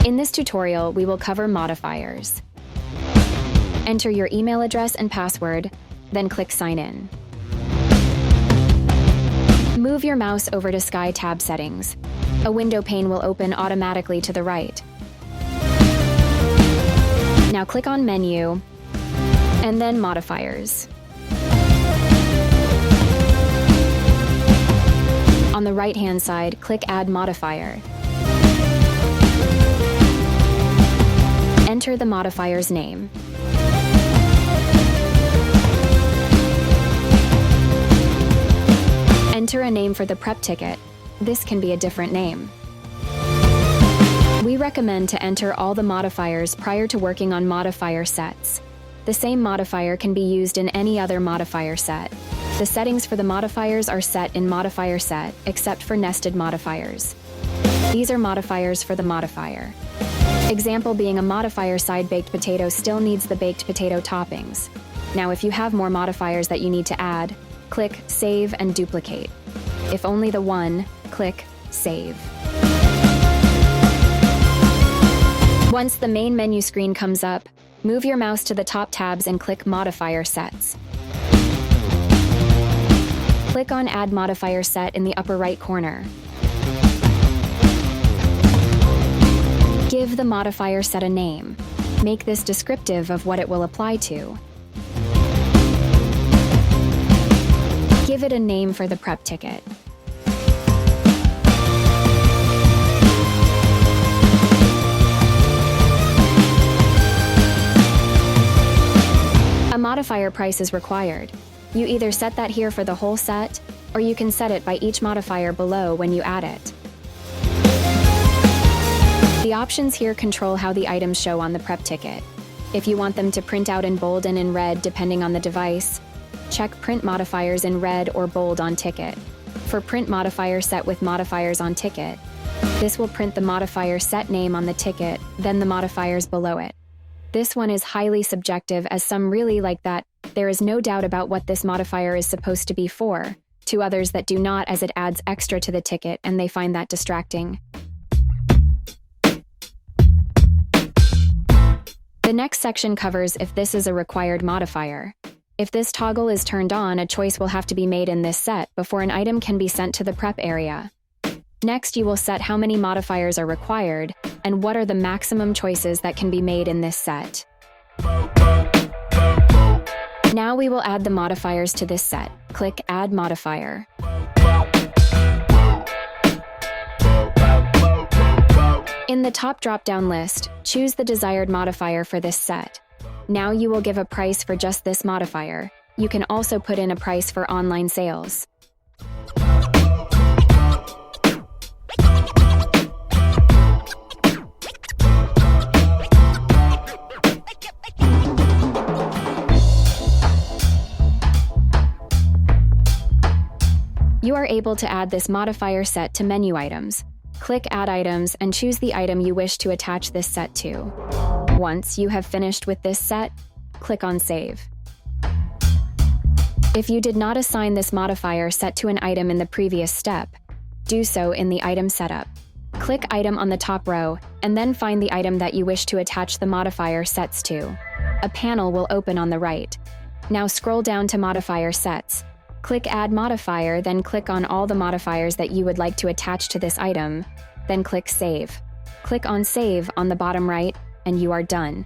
In this tutorial, we will cover modifiers. Enter your email address and password, then click Sign In. Move your mouse over to SkyTab Settings. A window pane will open automatically to the right. Now click on Menu, and then Modifiers. On the right-hand side, click Add Modifier. Enter the modifier's name. Enter a name for the prep ticket. This can be a different name. We recommend to enter all the modifiers prior to working on modifier sets. The same modifier can be used in any other modifier set. The settings for the modifiers are set in Modifier Set, except for nested modifiers. These are modifiers for the modifier. Example being a modifier side baked potato still needs the baked potato toppings. Now if you have more modifiers that you need to add, click Save and Duplicate. If only the one, click Save. Once the main menu screen comes up, move your mouse to the top tabs and click Modifier Sets. Click on Add Modifier Set in the upper right corner. Give the modifier set a name. Make this descriptive of what it will apply to. Give it a name for the prep ticket. A modifier price is required. You either set that here for the whole set, or you can set it by each modifier below when you add it. The options here control how the items show on the prep ticket. If you want them to print out in bold and in red depending on the device, check Print Modifiers in red or bold on ticket. For Print Modifier Set with modifiers on ticket, this will print the modifier set name on the ticket, then the modifiers below it. This one is highly subjective as some really like that. There is no doubt about what this modifier is supposed to be for, to others that do not, as it adds extra to the ticket and they find that distracting. The next section covers if this is a required modifier. If this toggle is turned on, a choice will have to be made in this set before an item can be sent to the prep area. Next, you will set how many modifiers are required and what are the maximum choices that can be made in this set. Now we will add the modifiers to this set. Click Add Modifier. In the top drop-down list, choose the desired modifier for this set. Now you will give a price for just this modifier. You can also put in a price for online sales. You are able to add this modifier set to menu items. Click Add Items and choose the item you wish to attach this set to. Once you have finished with this set, click on Save. If you did not assign this modifier set to an item in the previous step, do so in the Item Setup. Click Item on the top row, and then find the item that you wish to attach the modifier sets to. A panel will open on the right. Now scroll down to Modifier Sets. Click Add Modifier, then click on all the modifiers that you would like to attach to this item, then click Save. Click on Save on the bottom right, and you are done.